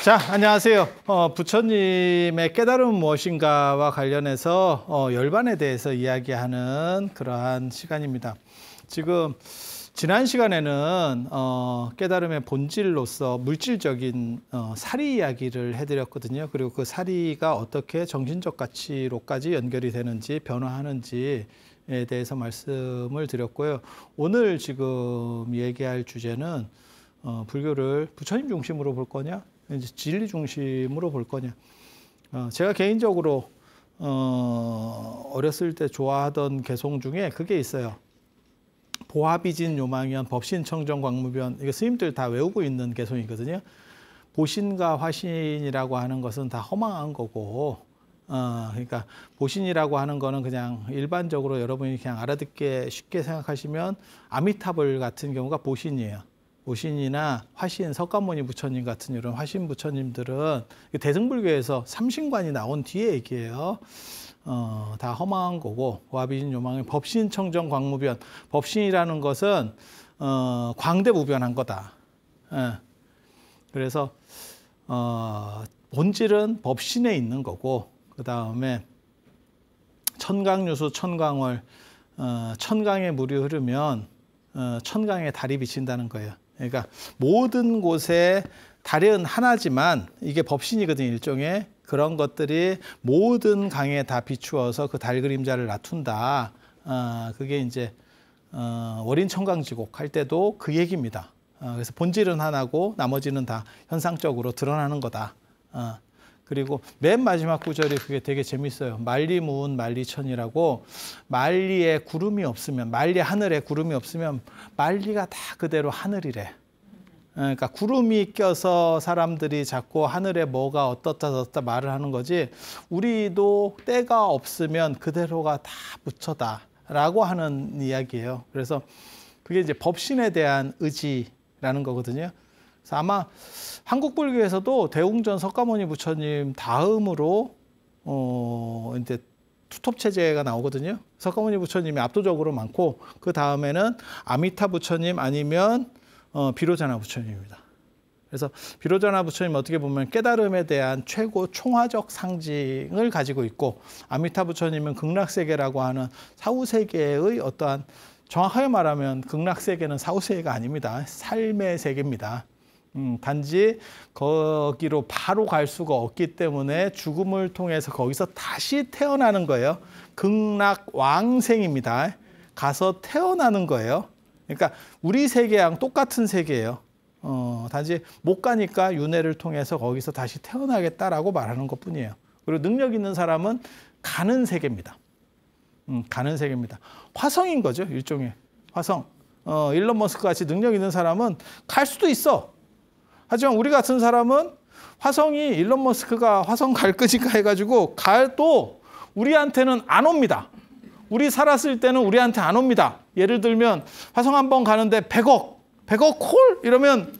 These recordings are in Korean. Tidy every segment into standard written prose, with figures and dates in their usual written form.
자, 안녕하세요. 부처님의 깨달음은 무엇인가와 관련해서 열반에 대해서 이야기하는 그러한 시간입니다. 지금 지난 시간에는 깨달음의 본질로서 물질적인 사리 이야기를 해드렸거든요. 그리고 그 사리가 어떻게 정신적 가치로까지 연결이 되는지 변화하는지에 대해서 말씀을 드렸고요. 오늘 지금 얘기할 주제는 불교를 부처님 중심으로 볼 거냐, 이제 진리 중심으로 볼 거냐. 제가 개인적으로 어렸을 때 좋아하던 개송 중에 그게 있어요. 보화비진 요망현 법신청정광무변. 이거 스님들 다 외우고 있는 개송이거든요. 보신과 화신이라고 하는 것은 다 허망한 거고, 그러니까 보신이라고 하는 거는 그냥 일반적으로 여러분이 그냥 알아듣게 쉽게 생각하시면 아미타불 같은 경우가 보신이에요. 보신이나 화신, 석가모니 부처님 같은 이런 화신 부처님들은 대승불교에서 삼신관이 나온 뒤에 얘기예요. 다 허망한 거고, 보화비진 요망의 법신청정 광무변. 법신이라는 것은 광대무변한 거다. 그래서 본질은 법신에 있는 거고, 그 다음에 천강유수 천강월, 천강에 물이 흐르면 천강에 달이 비친다는 거예요. 그러니까 모든 곳에 달은 하나지만 이게 법신이거든요. 일종의 그런 것들이 모든 강에 다 비추어서 그 달 그림자를 나툰다. 그게 이제 월인천강지곡 할 때도 그 얘기입니다. 그래서 본질은 하나고 나머지는 다 현상적으로 드러나는 거다. 그리고 맨 마지막 구절이 그게 되게 재밌어요. 만리무운 만리천이라고, 만리에 구름이 없으면, 만리 하늘에 구름이 없으면 만리가 다 그대로 하늘이래. 그러니까 구름이 껴서 사람들이 자꾸 하늘에 뭐가 어떻다 저렇다 말을 하는 거지, 우리도 때가 없으면 그대로가 다 부처다라고 하는 이야기예요. 그래서 그게 이제 법신에 대한 의지라는 거거든요. 그래서 아마 한국 불교에서도 대웅전 석가모니 부처님 다음으로 이제 투톱 체제가 나오거든요. 석가모니 부처님이 압도적으로 많고, 그 다음에는 아미타 부처님 아니면 비로자나 부처님입니다. 그래서 비로자나 부처님 어떻게 보면 깨달음에 대한 최고 총화적 상징을 가지고 있고, 아미타 부처님은 극락세계라고 하는 사후세계의 어떠한, 정확하게 말하면 극락세계는 사후세계가 아닙니다. 삶의 세계입니다. 단지 거기로 바로 갈 수가 없기 때문에 죽음을 통해서 거기서 다시 태어나는 거예요. 극락왕생입니다. 가서 태어나는 거예요. 그러니까 우리 세계랑 똑같은 세계예요. 단지 못 가니까 윤회를 통해서 거기서 다시 태어나겠다라고 말하는 것뿐이에요. 그리고 능력 있는 사람은 가는 세계입니다. 가는 세계입니다. 화성인 거죠, 일종의 화성. 일론 머스크 같이 능력 있는 사람은 갈 수도 있어. 하지만 우리 같은 사람은 화성이 일론 머스크가 화성 갈 거니까 해가지고 가도 우리한테는 안 옵니다. 우리 살았을 때는 우리한테 안 옵니다. 예를 들면 화성 한번 가는데 100억 콜? 이러면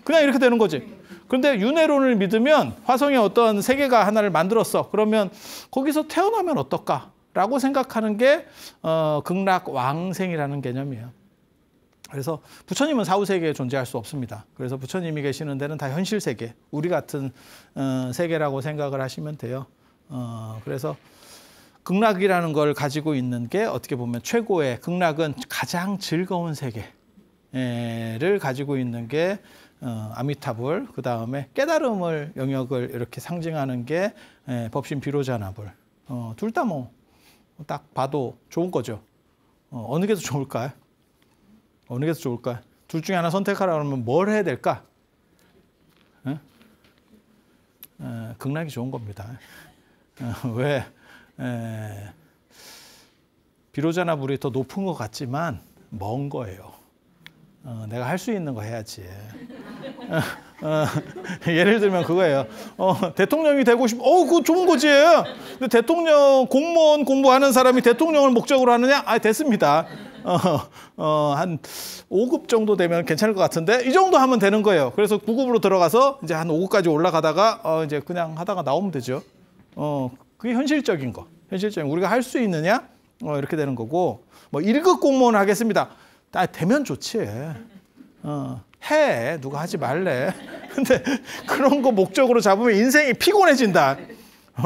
그냥 이렇게 되는 거지. 그런데 윤회론을 믿으면 화성에 어떤 세계가 하나를 만들었어. 그러면 거기서 태어나면 어떨까라고 생각하는 게 극락왕생이라는 개념이에요. 그래서 부처님은 사후세계에 존재할 수 없습니다. 그래서 부처님이 계시는 데는 다 현실세계, 우리 같은 세계라고 생각을 하시면 돼요. 그래서 극락이라는 걸 가지고 있는 게 어떻게 보면 최고의, 극락은 가장 즐거운 세계를 가지고 있는 게 아미타불, 그 다음에 깨달음을 영역을 이렇게 상징하는 게 법신 비로자나불. 둘 다 뭐 딱 봐도 좋은 거죠. 어느 게 더 좋을까요? 어느 게 더 좋을까요? 둘 중에 하나 선택하라 그러면 뭘 해야 될까? 극락이 좋은 겁니다. 왜? 비로자나불이 더 높은 것 같지만 먼 거예요. 내가 할 수 있는 거 해야지. 예를 들면 그거예요. 대통령이 되고 그거 좋은 거지. 근데 대통령 공무원 공부하는 사람이 대통령을 목적으로 하느냐? 됐습니다. 한 5급 정도 되면 괜찮을 것 같은데 이 정도 하면 되는 거예요. 그래서 9급으로 들어가서 이제 한 5급까지 올라가다가 이제 그냥 하다가 나오면 되죠. 그게 현실적인 거. 현실적인 우리가 할 수 있느냐? 이렇게 되는 거고, 뭐 1급 공무원 하겠습니다. 되면 좋지. 해. 누가 하지 말래. 근데 그런 거 목적으로 잡으면 인생이 피곤해진다.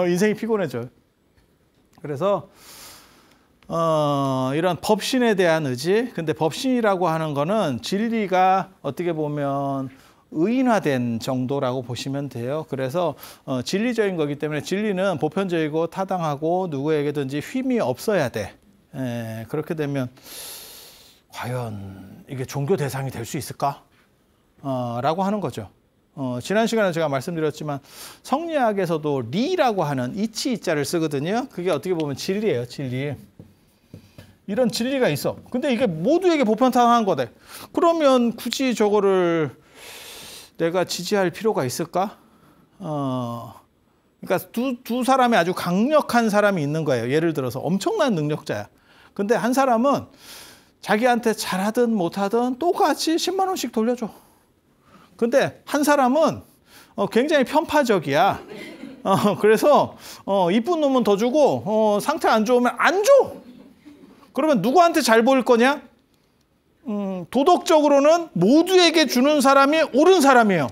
인생이 피곤해져. 그래서 이런 법신에 대한 의지. 근데 법신이라고 하는 거는 진리가 어떻게 보면 의인화된 정도라고 보시면 돼요. 그래서 진리적인 거기 때문에 진리는 보편적이고 타당하고 누구에게든지 휨이 없어야 돼. 그렇게 되면 과연 이게 종교 대상이 될 수 있을까? 라고 하는 거죠. 지난 시간에 제가 말씀드렸지만 성리학에서도 리라고 하는 이치 이자를 쓰거든요. 그게 어떻게 보면 진리예요. 진리. 이런 진리가 있어. 근데 이게 모두에게 보편타당한 거다. 그러면 굳이 저거를 내가 지지할 필요가 있을까? 그러니까 두 사람이 아주 강력한 사람이 있는 거예요. 예를 들어서 엄청난 능력자야. 근데 한 사람은 자기한테 잘하든 못하든 똑같이 10만 원씩 돌려줘. 근데 한 사람은 굉장히 편파적이야. 그래서 이쁜 놈은 더 주고 상태 안 좋으면 안 줘. 그러면 누구한테 잘 보일 거냐? 도덕적으로는 모두에게 주는 사람이 옳은 사람이에요.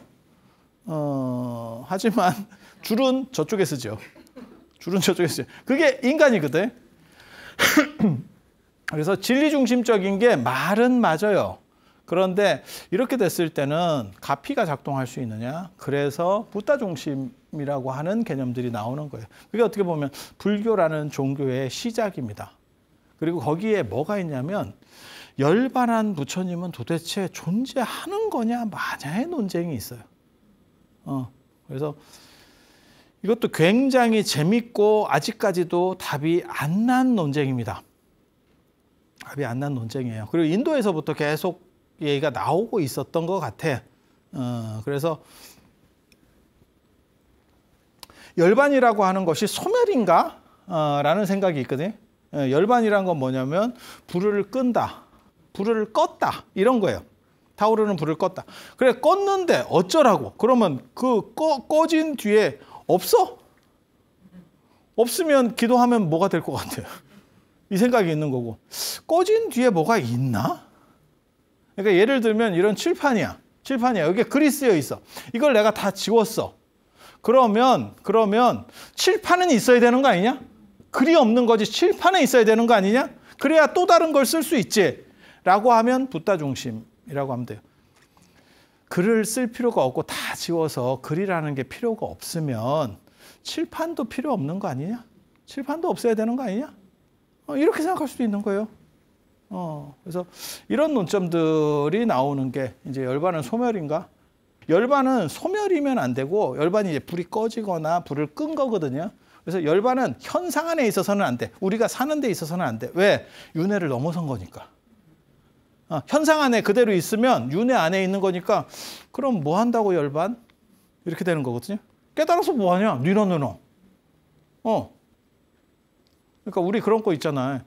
하지만 줄은 저쪽에 쓰죠. 줄은 저쪽에 쓰죠. 그게 인간이거든. 그래서 진리 중심적인 게 말은 맞아요. 그런데 이렇게 됐을 때는 가피가 작동할 수 있느냐? 그래서 붓다 중심이라고 하는 개념들이 나오는 거예요. 그게 어떻게 보면 불교라는 종교의 시작입니다. 그리고 거기에 뭐가 있냐면 열반한 부처님은 도대체 존재하는 거냐 마냐의 논쟁이 있어요. 그래서 이것도 굉장히 재밌고 아직까지도 답이 안 난 논쟁입니다. 답이 안 난 논쟁이에요. 그리고 인도에서부터 계속 얘기가 나오고 있었던 것 같아. 그래서 열반이라고 하는 것이 소멸인가? 라는 생각이 있거든요. 열반이란 건 뭐냐면 불을 끈다, 불을 껐다 이런 거예요. 타오르는 불을 껐다. 그래 껐는데 어쩌라고? 그러면 그 꺼진 뒤에 없어? 없으면 기도하면 뭐가 될 것 같아요? 이 생각이 있는 거고. 꺼진 뒤에 뭐가 있나? 그러니까 예를 들면 이런 칠판이야. 여기에 글이 쓰여 있어. 이걸 내가 다 지웠어. 그러면 칠판은 있어야 되는 거 아니냐? 글이 없는 거지 칠판에 있어야 되는 거 아니냐? 그래야 또 다른 걸 쓸 수 있지. 라고 하면 붓다 중심이라고 하면 돼요. 글을 쓸 필요가 없고 다 지워서 글이라는 게 필요가 없으면 칠판도 필요 없는 거 아니냐? 칠판도 없어야 되는 거 아니냐? 이렇게 생각할 수도 있는 거예요. 그래서 이런 논점들이 나오는 게 이제 열반은 소멸인가? 열반은 소멸이면 안 되고 열반이 이제 불이 꺼지거나 불을 끈 거거든요. 그래서 열반은 현상 안에 있어서는 안 돼. 우리가 사는 데 있어서는 안 돼. 왜? 윤회를 넘어선 거니까. 현상 안에 그대로 있으면 윤회 안에 있는 거니까 그럼 뭐 한다고 열반? 이렇게 되는 거거든요. 깨달아서 뭐 하냐? 니너. 그러니까 우리 그런 거 있잖아요.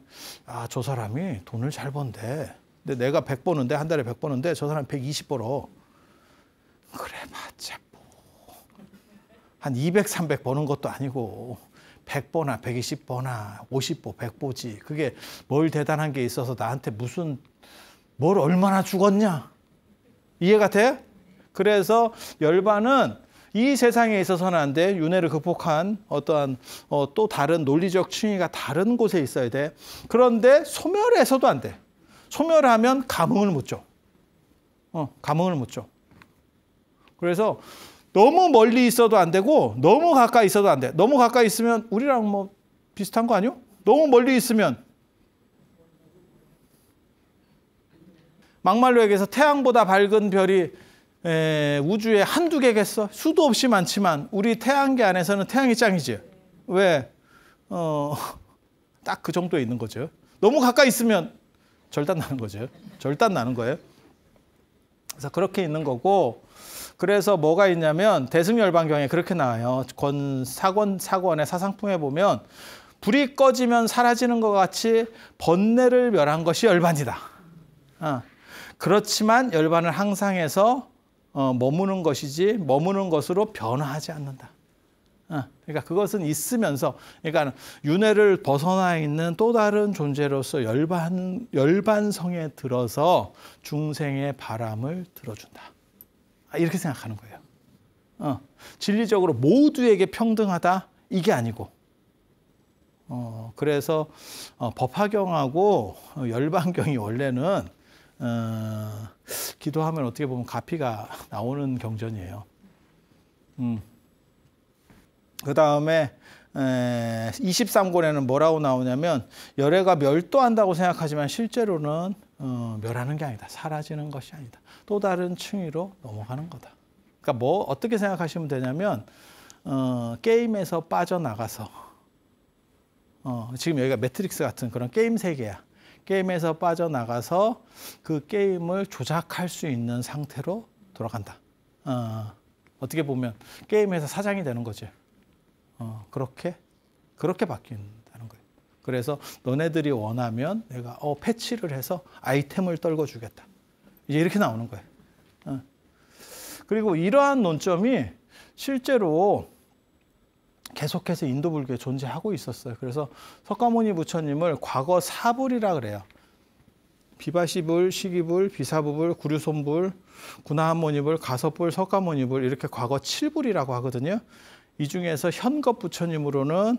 저 사람이 돈을 잘 번대. 근데 내가 100 버는데 한 달에 100 버는데 저 사람 120 벌어. 그래 봤자 뭐. 한 200, 300 버는 것도 아니고 100 버나 120 버나 50 보, 100 보지. 그게 뭘 대단한 게 있어서 나한테 무슨 뭘 얼마나 죽었냐. 이해가 돼? 그래서 열반은 이 세상에 있어서는 안 돼. 윤회를 극복한 어떠한 또 다른 논리적 층위가 다른 곳에 있어야 돼. 그런데 소멸해서도 안 돼. 소멸하면 감흥을 못 줘. 감흥을 못 줘. 그래서 너무 멀리 있어도 안 되고 너무 가까이 있어도 안 돼. 너무 가까이 있으면 우리랑 뭐 비슷한 거 아니요? 너무 멀리 있으면 막말로 얘기해서 태양보다 밝은 별이 우주에 한두 개겠어? 수도 없이 많지만 우리 태양계 안에서는 태양이 짱이지. 왜? 딱 그 정도에 있는 거죠. 너무 가까이 있으면 절단 나는 거죠. 절단 나는 거예요. 그래서 그렇게 있는 거고, 그래서 뭐가 있냐면 대승열반경에 그렇게 나와요. 사권의 사상품에 보면 불이 꺼지면 사라지는 것 같이 번뇌를 멸한 것이 열반이다. 그렇지만 열반을 항상 해서 머무는 것이지 머무는 것으로 변화하지 않는다. 그러니까 그것은 있으면서, 그러니까 윤회를 벗어나 있는 또 다른 존재로서 열반성에 들어서 중생의 바람을 들어준다. 이렇게 생각하는 거예요. 진리적으로 모두에게 평등하다 이게 아니고 그래서 법화경하고 열반경이 원래는 기도하면 어떻게 보면 가피가 나오는 경전이에요. 그 다음에 23권에는 뭐라고 나오냐면 열애가 멸도한다고 생각하지만 실제로는 멸하는 게 아니다. 사라지는 것이 아니다. 또 다른 층위로 넘어가는 거다. 그러니까 뭐 어떻게 생각하시면 되냐면 게임에서 빠져나가서 지금 여기가 매트릭스 같은 그런 게임 세계야. 게임에서 빠져나가서 그 게임을 조작할 수 있는 상태로 돌아간다. 어떻게 보면 게임에서 사장이 되는 거지. 그렇게 바뀐다는 거예요. 그래서 너네들이 원하면 내가 패치를 해서 아이템을 떨궈 주겠다. 이제 이렇게 나오는 거예요. 그리고 이러한 논점이 실제로 계속해서 인도 불교에 존재하고 있었어요. 그래서 석가모니 부처님을 과거 사불이라 그래요. 비바시불, 시기불, 비사부불, 구류손불, 구나한모니불, 가섭불, 석가모니불 이렇게 과거 7불이라고 하거든요. 이 중에서 현겁 부처님으로는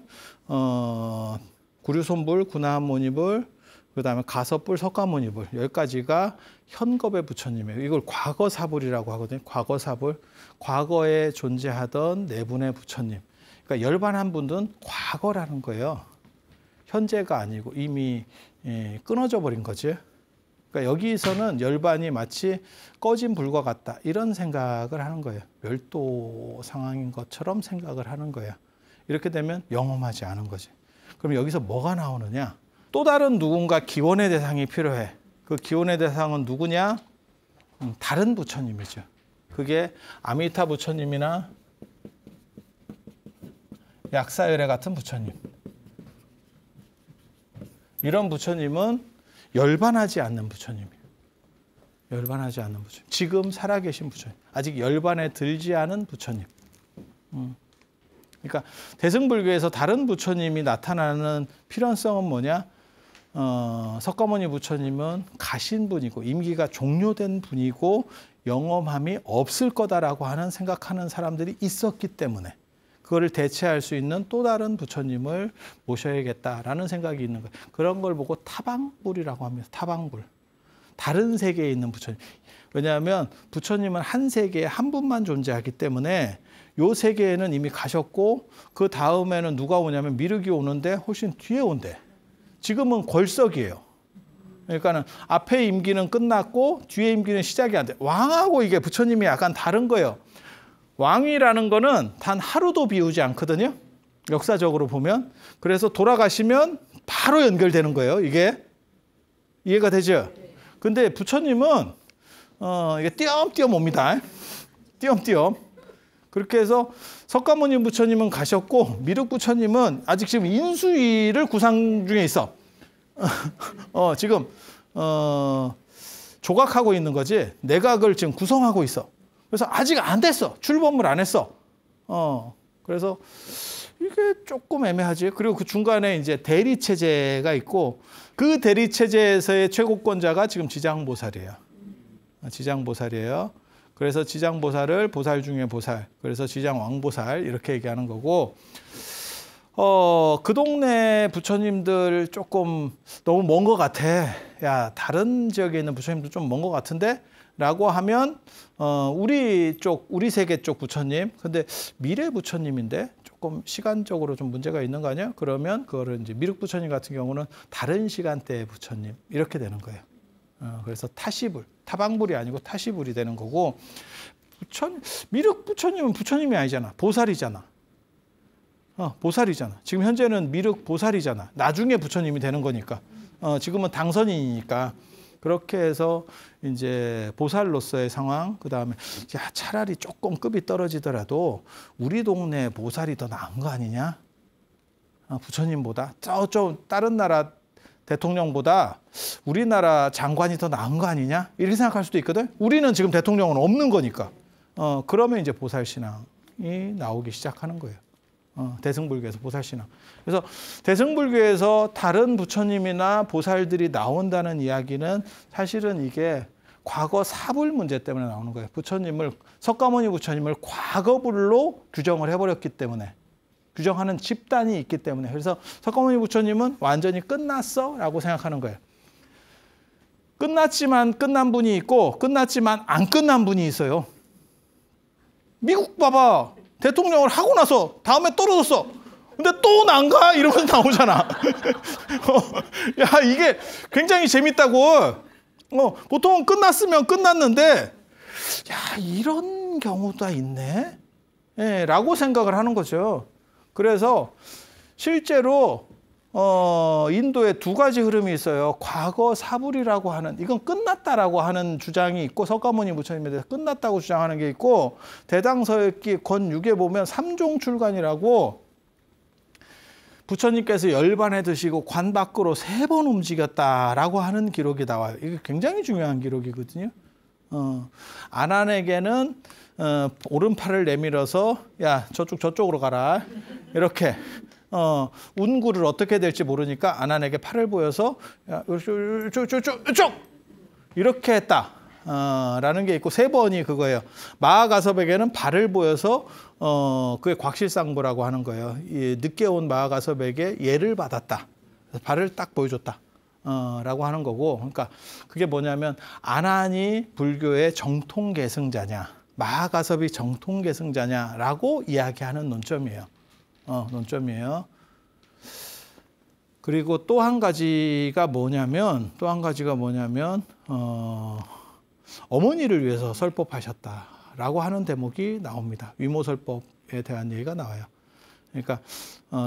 구류손불, 구나한모니불, 그다음에 가섭불, 석가모니불 여기까지가 현겁의 부처님이에요. 이걸 과거사불이라고 하거든요. 과거사불, 과거에 존재하던 네 분의 부처님. 그러니까 열반한 분들은 과거라는 거예요. 현재가 아니고 이미 끊어져 버린 거지. 그러니까 여기서는 열반이 마치 꺼진 불과 같다 이런 생각을 하는 거예요. 멸도 상황인 것처럼 생각을 하는 거예요. 이렇게 되면 영험하지 않은 거지. 그럼 여기서 뭐가 나오느냐? 또 다른 누군가 기원의 대상이 필요해. 그 기원의 대상은 누구냐? 다른 부처님이죠. 그게 아미타 부처님이나 약사열애 같은 부처님. 이런 부처님은 열반하지 않는 부처님이에요. 열반하지 않는 부처님. 지금 살아계신 부처님. 아직 열반에 들지 않은 부처님. 그러니까 대승불교에서 다른 부처님이 나타나는 필연성은 뭐냐? 석가모니 부처님은 가신 분이고 임기가 종료된 분이고 영험함이 없을 거다라고 하는 생각하는 사람들이 있었기 때문에 그거를 대체할 수 있는 또 다른 부처님을 모셔야겠다라는 생각이 있는 거예요. 그런 걸 보고 타방불이라고 합니다. 타방불. 다른 세계에 있는 부처님. 왜냐하면 부처님은 한 세계에 한 분만 존재하기 때문에 요 세계에는 이미 가셨고 그 다음에는 누가 오냐면 미륵이 오는데 훨씬 뒤에 온대. 지금은 걸석이에요. 그러니까는 앞에 임기는 끝났고 뒤에 임기는 시작이 안 돼. 왕하고 이게 부처님이 약간 다른 거예요. 왕이라는 거는 단 하루도 비우지 않거든요. 역사적으로 보면. 그래서 돌아가시면 바로 연결되는 거예요. 이게. 이해가 되죠? 근데 부처님은 이게 띄엄띄엄 옵니다. 띄엄띄엄. 그렇게 해서 석가모니 부처님은 가셨고 미륵 부처님은 아직 지금 인수위를 구상 중에 있어. 지금 조각하고 있는 거지. 내각을 지금 구성하고 있어. 그래서 아직 안 됐어. 출범을 안 했어. 그래서 이게 조금 애매하지. 그리고 그 중간에 이제 대리 체제가 있고 그 대리 체제에서의 최고권자가 지금 지장보살이에요. 지장보살이에요. 그래서 지장보살을 보살 중에 보살. 그래서 지장왕보살 이렇게 얘기하는 거고. 그 동네 부처님들 조금 너무 먼 것 같아. 야, 다른 지역에 있는 부처님들 좀 먼 것 같은데? 라고 하면 우리 세계 쪽 부처님, 근데 미래 부처님인데 조금 시간적으로 좀 문제가 있는 거 아니야? 그러면 그거를 이제 미륵 부처님 같은 경우는 다른 시간대의 부처님 이렇게 되는 거예요. 그래서 타시불, 타방불이 아니고 타시불이 되는 거고, 미륵 부처님은 부처님이 아니잖아, 보살이잖아. 보살이잖아. 지금 현재는 미륵 보살이잖아. 나중에 부처님이 되는 거니까. 지금은 당선인이니까. 그렇게 해서 이제 보살로서의 상황, 그 다음에 야, 차라리 조금 급이 떨어지더라도 우리 동네 보살이 더 나은 거 아니냐? 부처님보다 저쪽 다른 나라 대통령보다 우리나라 장관이 더 나은 거 아니냐? 이렇게 생각할 수도 있거든. 우리는 지금 대통령은 없는 거니까. 그러면 이제 보살 신앙이 나오기 시작하는 거예요. 대승불교에서 보살신앙. 그래서 대승불교에서 다른 부처님이나 보살들이 나온다는 이야기는 사실은 이게 과거 사불 문제 때문에 나오는 거예요. 석가모니 부처님을 과거불로 규정을 해버렸기 때문에, 규정하는 집단이 있기 때문에. 그래서 석가모니 부처님은 완전히 끝났어 라고 생각하는 거예요. 끝났지만 끝난 분이 있고 끝났지만 안 끝난 분이 있어요. 미국 봐봐. 대통령을 하고 나서 다음에 떨어졌어. 근데 또 난가? 이러면서 나오잖아. 야, 이게 굉장히 재밌다고. 보통은 끝났으면 끝났는데, 야, 이런 경우도 있네? 예, 라고 생각을 하는 거죠. 그래서 실제로, 인도에 두 가지 흐름이 있어요. 과거 사불이라고 하는, 이건 끝났다라고 하는 주장이 있고, 석가모니 부처님에 대해서 끝났다고 주장하는 게 있고, 대당서역기 권6에 보면 삼종출관이라고 부처님께서 열반에 드시고 관 밖으로 3번 움직였다라고 하는 기록이 나와요. 이게 굉장히 중요한 기록이거든요. 아난에게는 오른팔을 내밀어서 야, 저쪽으로 가라. 이렇게 운구를 어떻게 될지 모르니까 아난에게 팔을 보여서 야, 쭉 이렇게 했다. 라는 게 있고 3번이 그거예요. 마하가섭에게는 발을 보여서 그게 곽실상부라고 하는 거예요. 이 늦게 온 마하가섭에게 예를 받았다. 발을 딱 보여줬다. 라고 하는 거고, 그러니까 그게 뭐냐면 아난이 불교의 정통 계승자냐, 마하가섭이 정통 계승자냐라고 이야기하는 논점이에요. 논점이에요. 그리고 또 한 가지가 뭐냐면 어머니를 위해서 설법하셨다라고 하는 대목이 나옵니다. 위모설법에 대한 얘기가 나와요. 그러니까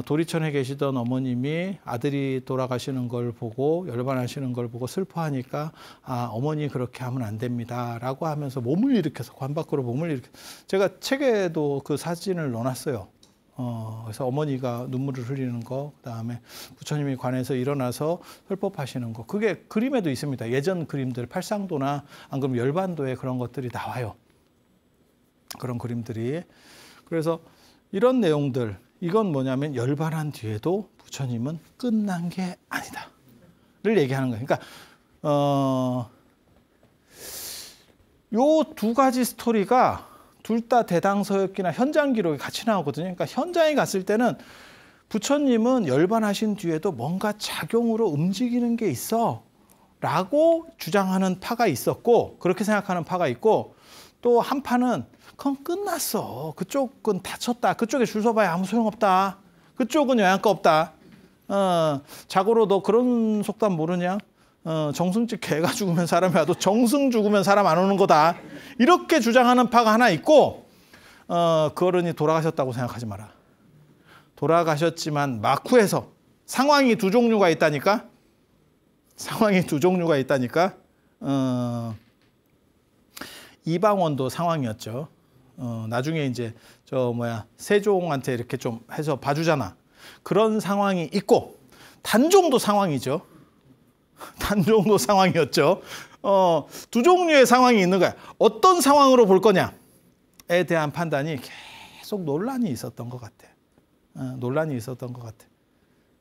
도리천에 계시던 어머님이 아들이 돌아가시는 걸 보고 열반하시는 걸 보고 슬퍼하니까 아, 어머니 그렇게 하면 안 됩니다라고 하면서 몸을 일으켜서 관 밖으로 몸을 일으켜. 제가 책에도 그 사진을 넣어놨어요. 그래서 어머니가 눈물을 흘리는 거, 그다음에 부처님이 관에서 일어나서 설법하시는 거, 그게 그림에도 있습니다. 예전 그림들, 팔상도나 안 그러면 열반도에 그런 것들이 나와요. 그런 그림들이. 그래서 이런 내용들, 이건 뭐냐면 열반한 뒤에도 부처님은 끝난 게 아니다를 얘기하는 거예요. 그러니까 요 두 가지 스토리가 둘 다 대당서역기나 현장 기록이 같이 나오거든요. 그러니까 현장에 갔을 때는 부처님은 열반하신 뒤에도 뭔가 작용으로 움직이는 게 있어 라고 주장하는 파가 있었고, 그렇게 생각하는 파가 있고, 또 한 파는 그건 끝났어. 그쪽은 다쳤다. 그쪽에 줄 서봐야 아무 소용없다. 그쪽은 영양가 없다. 자고로 너 그런 속담 모르냐? 정승집 개가 죽으면 사람이 와도 정승 죽으면 사람 안 오는 거다. 이렇게 주장하는 파가 하나 있고, 그 어른이 돌아가셨다고 생각하지 마라. 돌아가셨지만 마쿠에서 상황이 두 종류가 있다니까. 이방원도 상황이었죠. 나중에 이제 세종한테 이렇게 좀 해서 봐주잖아. 그런 상황이 있고, 단종도 상황이죠. 단종도 상황이었죠. 두 종류의 상황이 있는 거야. 어떤 상황으로 볼 거냐에 대한 판단이 계속 논란이 있었던 것 같아.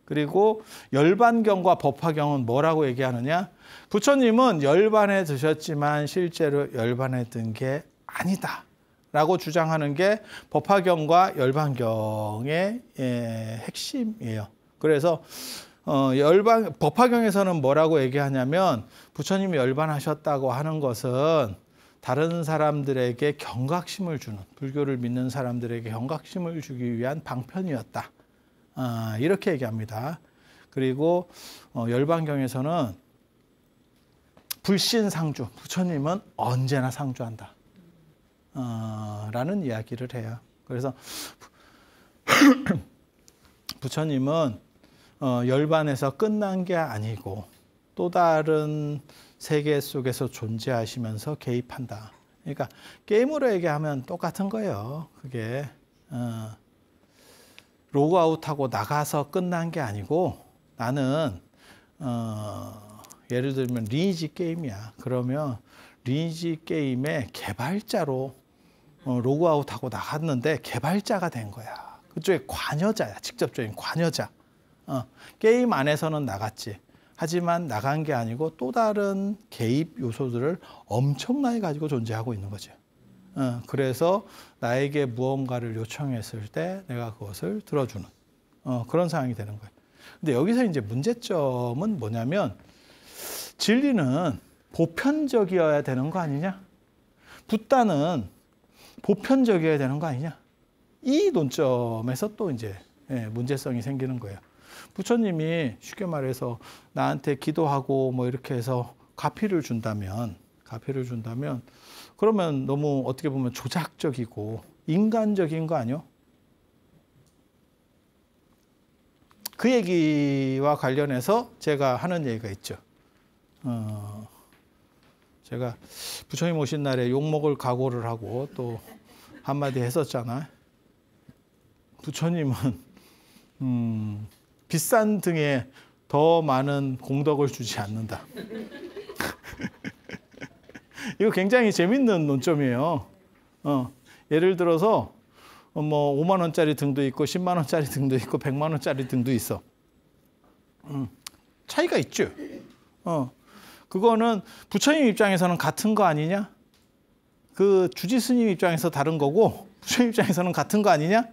그리고 열반경과 법화경은 뭐라고 얘기하느냐? 부처님은 열반에 드셨지만 실제로 열반에 든 게 아니다 라고 주장하는 게 법화경과 열반경의 핵심이에요. 그래서 법화경에서는 뭐라고 얘기하냐면, 부처님이 열반하셨다고 하는 것은 다른 사람들에게 경각심을 주는, 불교를 믿는 사람들에게 경각심을 주기 위한 방편이었다. 이렇게 얘기합니다. 그리고 열반경에서는 불신상주, 부처님은 언제나 상주한다. 라는 이야기를 해요. 그래서 부처님은 열반에서 끝난 게 아니고 또 다른 세계 속에서 존재하시면서 개입한다. 그러니까 게임으로 얘기하면 똑같은 거예요. 그게 로그아웃하고 나가서 끝난 게 아니고, 나는 예를 들면 리니지 게임이야. 그러면 리니지 게임의 개발자로 로그아웃하고 나갔는데 개발자가 된 거야. 그쪽에 관여자야. 직접적인 관여자. 게임 안에서는 나갔지. 하지만 나간 게 아니고 또 다른 개입 요소들을 엄청나게 가지고 존재하고 있는 거죠. 그래서 나에게 무언가를 요청했을 때 내가 그것을 들어주는 그런 상황이 되는 거예요. 근데 여기서 이제 문제점은 뭐냐면 진리는 보편적이어야 되는 거 아니냐? 붓다는 보편적이어야 되는 거 아니냐? 이 논점에서 또 이제 문제성이 생기는 거예요. 부처님이 쉽게 말해서 나한테 기도하고 뭐 이렇게 해서 가피를 준다면 그러면 너무 어떻게 보면 조작적이고 인간적인 거 아니요? 그 얘기와 관련해서 제가 하는 얘기가 있죠. 제가 부처님 오신 날에 욕먹을 각오를 하고 또 한마디 했었잖아요. 부처님은 비싼 등에 더 많은 공덕을 주지 않는다. 이거 굉장히 재밌는 논점이에요. 예를 들어서 뭐 5만 원짜리 등도 있고 10만 원짜리 등도 있고 100만 원짜리 등도 있어. 차이가 있죠. 그거는 부처님 입장에서는 같은 거 아니냐? 그 주지 스님 입장에서 다른 거고 부처님 입장에서는 같은 거 아니냐?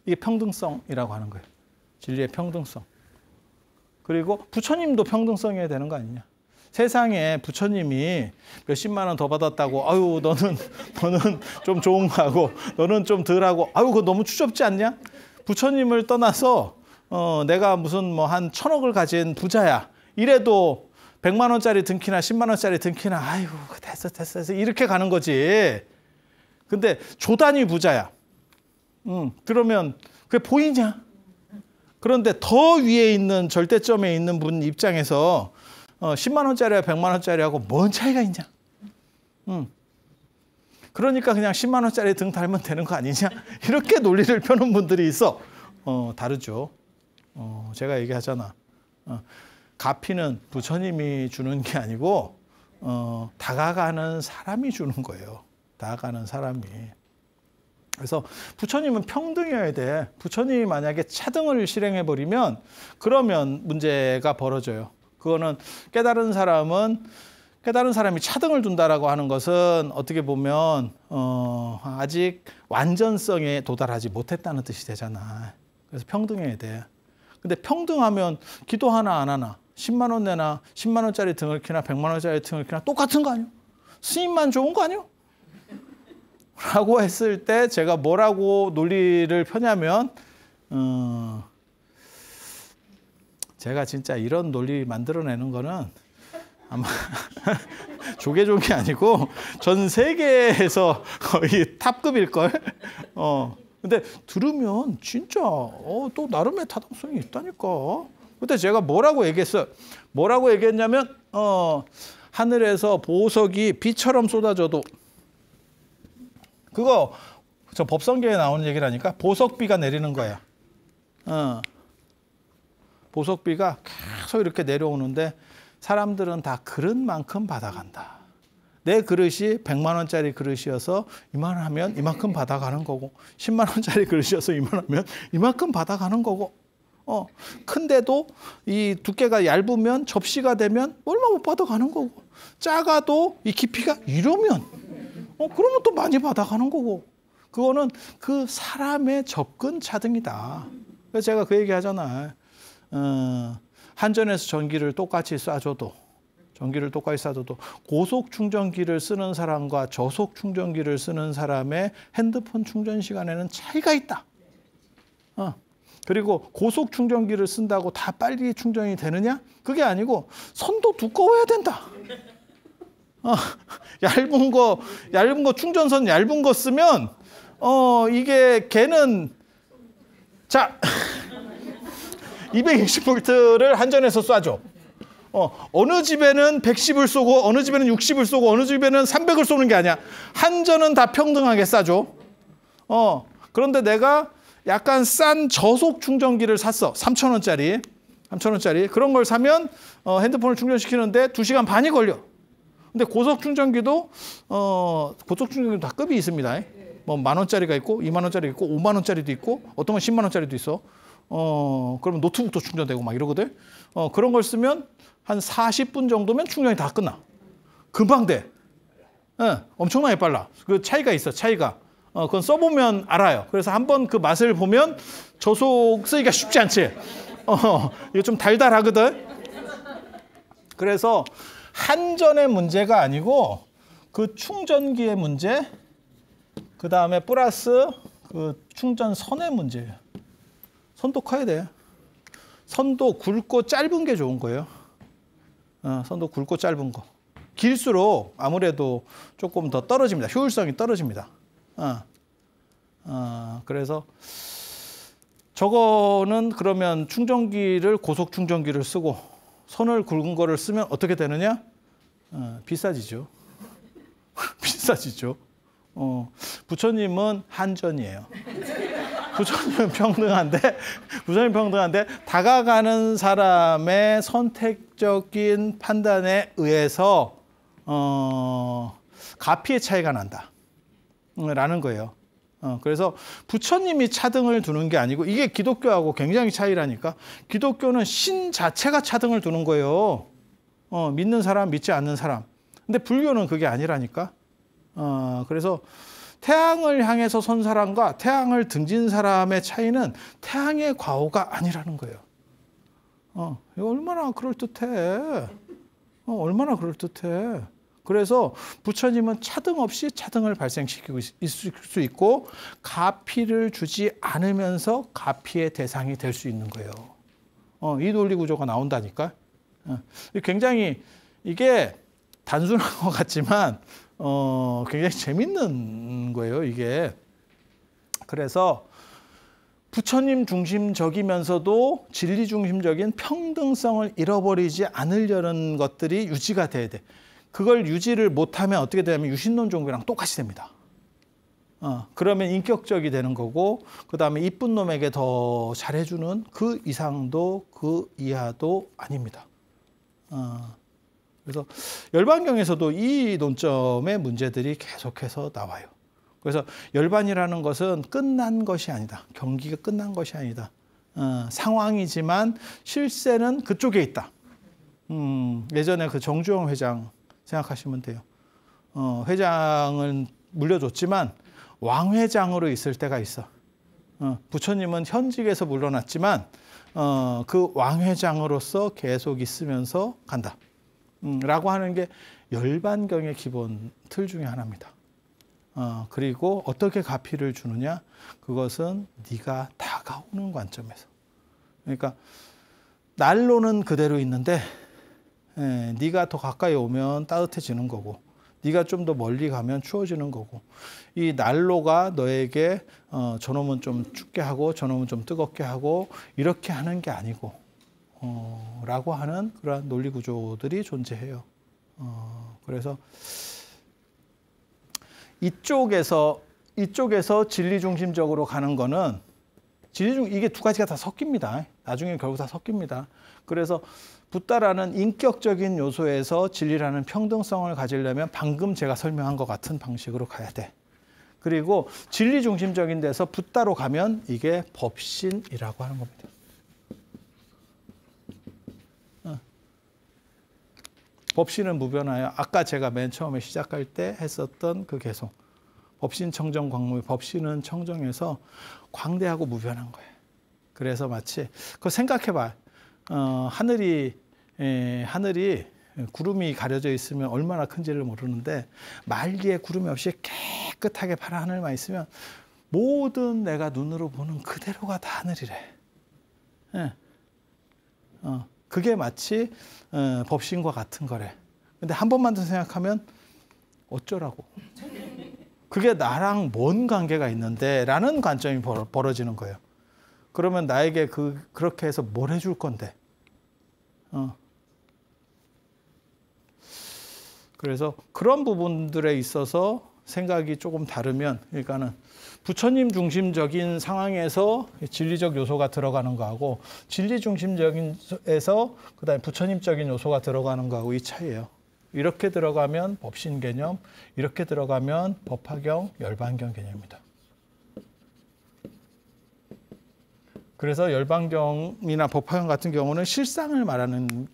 이게 평등성이라고 하는 거예요. 진리의 평등성. 그리고 부처님도 평등성이어야 되는 거 아니냐? 세상에 부처님이 몇십만 원 더 받았다고 아유 너는 좀 좋은 거 하고 너는 좀 덜 하고 아유 그거 너무 추접지 않냐? 부처님을 떠나서 내가 무슨 뭐 한 1,000억을 가진 부자야. 이래도 100만 원짜리 등키나 10만 원짜리 등키나 아이고 됐어 이렇게 가는 거지. 근데 조단위 부자야. 그러면 그게 보이냐? 그런데 더 위에 있는 절대점에 있는 분 입장에서 10만 원짜리와 100만 원짜리하고 뭔 차이가 있냐? 그러니까 그냥 10만 원짜리 등 달면 되는 거 아니냐? 이렇게 논리를 펴는 분들이 있어. 다르죠. 제가 얘기하잖아. 가피는 부처님이 주는 게 아니고 다가가는 사람이 주는 거예요. 다가가는 사람이. 그래서 부처님은 평등이어야 돼. 부처님이 만약에 차등을 실행해버리면 그러면 문제가 벌어져요. 그거는 깨달은 사람이 차등을 둔다라고 하는 것은 어떻게 보면 아직 완전성에 도달하지 못했다는 뜻이 되잖아. 그래서 평등해야 돼. 근데 평등하면 기도 하나 안 하나 10만 원 내나 10만 원짜리 등을 키나 100만 원짜리 등을 키나 똑같은 거 아니요? 스님만 좋은 거 아니요? 라고 했을 때 제가 뭐라고 논리를 펴냐면 제가 진짜 이런 논리 만들어내는 거는 아마 조계종이 아니고 전 세계에서 거의 탑급일걸. 근데 들으면 진짜 또 나름의 타당성이 있다니까. 그때 제가 뭐라고 얘기했어요? 뭐라고 얘기했냐면 하늘에서 보석이 비처럼 쏟아져도 그거 저 법성계에 나오는 얘기라니까. 보석비가 내리는 거야. 보석비가 계속 이렇게 내려오는데 사람들은 다 그릇만큼 받아간다. 내 그릇이 100만 원짜리 그릇이어서 이만하면 이만큼 받아가는 거고 10만 원짜리 그릇이어서 이만하면 이만큼 받아가는 거고 큰데도 이 두께가 얇으면 접시가 되면 얼마 못 받아가는 거고 작아도 이 깊이가 이러면 그러면 또 많이 받아가는 거고 그거는 그 사람의 접근 차등이다. 그래서 제가 그 얘기 하잖아요. 한전에서 전기를 똑같이 쏴줘도 고속 충전기를 쓰는 사람과 저속 충전기를 쓰는 사람의 핸드폰 충전 시간에는 차이가 있다. 그리고 고속 충전기를 쓴다고 다 빨리 충전이 되느냐? 그게 아니고 선도 두꺼워야 된다. 얇은 거 충전선 얇은 거 쓰면 이게 걔는 자 220볼트를 한전에서 쏴줘. 어느 집에는 110을 쏘고 어느 집에는 60을 쏘고 어느 집에는 300을 쏘는 게 아니야. 한전은 다 평등하게 쏴줘. 그런데 내가 약간 싼 저속 충전기를 샀어. 3,000원짜리. 그런 걸 사면 핸드폰을 충전시키는데 2시간 반이 걸려. 근데 고속 충전기도 다 급이 있습니다. 뭐 10,000원짜리가 있고 20,000원짜리 있고 50,000원짜리도 있고 어떤 건 100,000원짜리도 있어. 그러면 노트북도 충전되고 막 이러거든. 그런 걸 쓰면 한 40분 정도면 충전이 다 끝나. 금방 돼. 엄청나게 빨라. 그 차이가 있어, 차이가. 그건 써보면 알아요. 그래서 한번 그 맛을 보면 저속 쓰기가 쉽지 않지. 이거 좀 달달하거든. 그래서 한전의 문제가 아니고 그 충전기의 문제, 그 다음에 플러스 그 충전선의 문제예요. 선도 커야 돼. 선도 굵고 짧은 게 좋은 거예요. 선도 굵고 짧은 거. 길수록 아무래도 조금 더 떨어집니다. 효율성이 떨어집니다. 그래서 저거는 그러면 충전기를 고속 충전기를 쓰고 선을 굵은 거를 쓰면 어떻게 되느냐? 비싸지죠. 비싸지죠. 부처님은 한전이에요. 부처님은 평등한데 다가가는 사람의 선택적인 판단에 의해서 가피의 차이가 난다. 라는 거예요. 그래서 부처님이 차등을 두는 게 아니고 이게 기독교하고 굉장히 차이라니까. 기독교는 신 자체가 차등을 두는 거예요. 믿는 사람, 믿지 않는 사람. 근데 불교는 그게 아니라니까. 그래서 태양을 향해서 선 사람과 태양을 등진 사람의 차이는 태양의 과오가 아니라는 거예요. 이거 얼마나 그럴듯해. 얼마나 그럴듯해. 그래서 부처님은 차등 없이 차등을 발생시키고 있을 수 있고 가피를 주지 않으면서 가피의 대상이 될 수 있는 거예요. 이 논리 구조가 나온다니까. 굉장히 이게 단순한 것 같지만 굉장히 재밌는 거예요, 이게. 그래서 부처님 중심적이면서도 진리 중심적인 평등성을 잃어버리지 않으려는 것들이 유지가 돼야 돼. 그걸 유지를 못하면 어떻게 되냐면 유신론 종교랑 똑같이 됩니다. 그러면 인격적이 되는 거고, 그 다음에 이쁜 놈에게 더 잘해주는 그 이상도 그 이하도 아닙니다. 그래서 열반경에서도 이 논점의 문제들이 계속해서 나와요. 그래서 열반이라는 것은 끝난 것이 아니다. 경기가 끝난 것이 아니다. 상황이지만 실세는 그쪽에 있다. 예전에 그 정주영 회장 생각하시면 돼요. 회장은 물려줬지만 왕회장으로 있을 때가 있어. 부처님은 현직에서 물러났지만 그 왕회장으로서 계속 있으면서 간다. 라고 하는 게 열반경의 기본 틀 중에 하나입니다. 그리고 어떻게 가피를 주느냐? 그것은 네가 다가오는 관점에서. 그러니까 난로는 그대로 있는데 네가 더 가까이 오면 따뜻해지는 거고 네가 좀 더 멀리 가면 추워지는 거고 이 난로가 너에게 저놈은 좀 춥게 하고 저놈은 좀 뜨겁게 하고 이렇게 하는 게 아니고 라고 하는 그런 논리 구조들이 존재해요. 그래서 이쪽에서 진리 중심적으로 가는 거는 이게 두 가지가 다 섞입니다. 나중에 결국 다 섞입니다. 그래서 붓다라는 인격적인 요소에서 진리라는 평등성을 가지려면 방금 제가 설명한 것 같은 방식으로 가야 돼. 그리고 진리 중심적인 데서 붓다로 가면 이게 법신이라고 하는 겁니다. 법신은 무변하여 아까 제가 맨 처음에 시작할 때 했었던 그 개송. 법신 청정 광무, 법신은 청정에서 광대하고 무변한 거예요. 그래서 마치 그거 생각해봐. 하늘이 구름이 가려져 있으면 얼마나 큰지를 모르는데 말기에 구름이 없이 깨끗하게 파란 하늘만 있으면 모든 내가 눈으로 보는 그대로가 다 하늘이래. 그게 마치 법신과 같은 거래. 근데 한 번만 더 생각하면 어쩌라고. 그게 나랑 뭔 관계가 있는데 라는 관점이 벌어지는 거예요. 그러면 나에게 그렇게 해서 뭘 해줄 건데. 그래서 그런 부분들에 있어서 생각이 조금 다르면, 그러니까는 부처님 중심적인 상황에서 진리적 요소가 들어가는 거하고 진리 중심적인에서 그다음에 부처님적인 요소가 들어가는 거하고 이 차이예요. 이렇게 들어가면 법신 개념, 이렇게 들어가면 법화경, 열반경 개념입니다. 그래서 열반경이나 법화경 같은 경우는 실상을 말하는,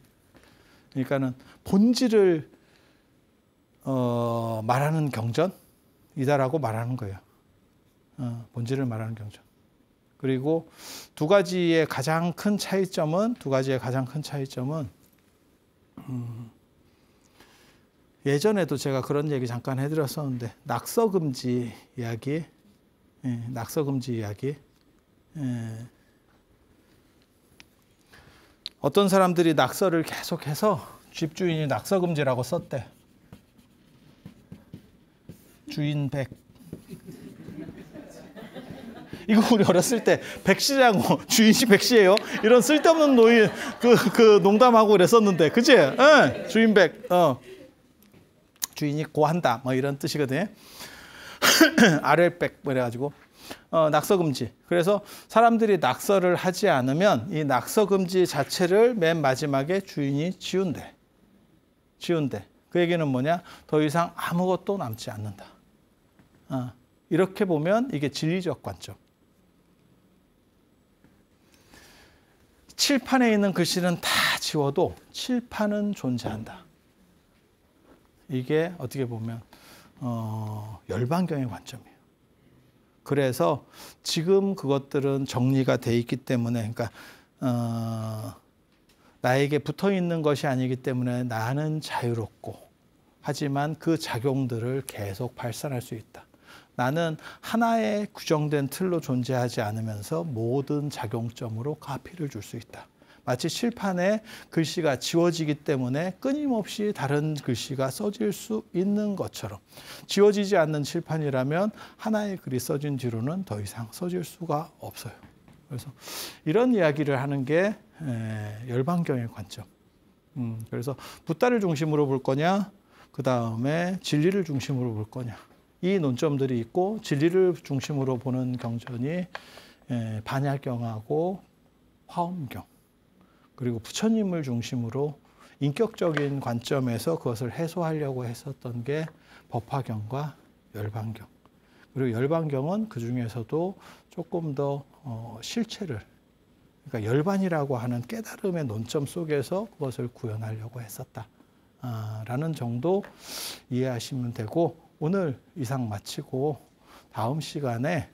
그러니까는 본질을 말하는 경전이다라고 말하는 거예요. 본질을 말하는 경전. 그리고 두 가지의 가장 큰 차이점은 예전에도 제가 그런 얘기 잠깐 해드렸었는데 낙서금지 이야기, 어떤 사람들이 낙서를 계속해서 집주인이 낙서금지라고 썼대. 주인 백. 이거 우리 어렸을 때 백시라고 주인이 백시예요. 이런 쓸데없는 노인 그 농담하고 그랬었는데, 그치? 주인 백. 주인이 고한다. 뭐 이런 뜻이거든요. 아랫백 그래가지고 낙서금지. 그래서 사람들이 낙서를 하지 않으면 이 낙서금지 자체를 맨 마지막에 주인이 지운대. 그 얘기는 뭐냐? 더 이상 아무것도 남지 않는다. 이렇게 보면 이게 진리적 관점. 칠판에 있는 글씨는 다 지워도 칠판은 존재한다. 이게 어떻게 보면 열반경의 관점이에요. 그래서 지금 그것들은 정리가 돼 있기 때문에, 그러니까 나에게 붙어 있는 것이 아니기 때문에 나는 자유롭고, 하지만 그 작용들을 계속 발산할 수 있다. 나는 하나의 규정된 틀로 존재하지 않으면서 모든 작용점으로 가피를 줄 수 있다. 마치 칠판에 글씨가 지워지기 때문에 끊임없이 다른 글씨가 써질 수 있는 것처럼, 지워지지 않는 칠판이라면 하나의 글이 써진 뒤로는 더 이상 써질 수가 없어요. 그래서 이런 이야기를 하는 게 열반경의 관점. 그래서 붓다를 중심으로 볼 거냐, 그 다음에 진리를 중심으로 볼 거냐, 이 논점들이 있고, 진리를 중심으로 보는 경전이 반야경하고 화엄경, 그리고 부처님을 중심으로 인격적인 관점에서 그것을 해소하려고 했었던 게 법화경과 열반경. 그리고 열반경은 그 중에서도 조금 더 실체를, 그러니까 열반이라고 하는 깨달음의 논점 속에서 그것을 구현하려고 했었다. 라는 정도 이해하시면 되고, 오늘 이상 마치고 다음 시간에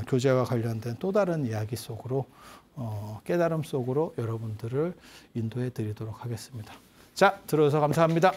교재와 관련된 또 다른 이야기 속으로, 깨달음 속으로 여러분들을 인도해 드리도록 하겠습니다. 자, 들어주셔서 감사합니다.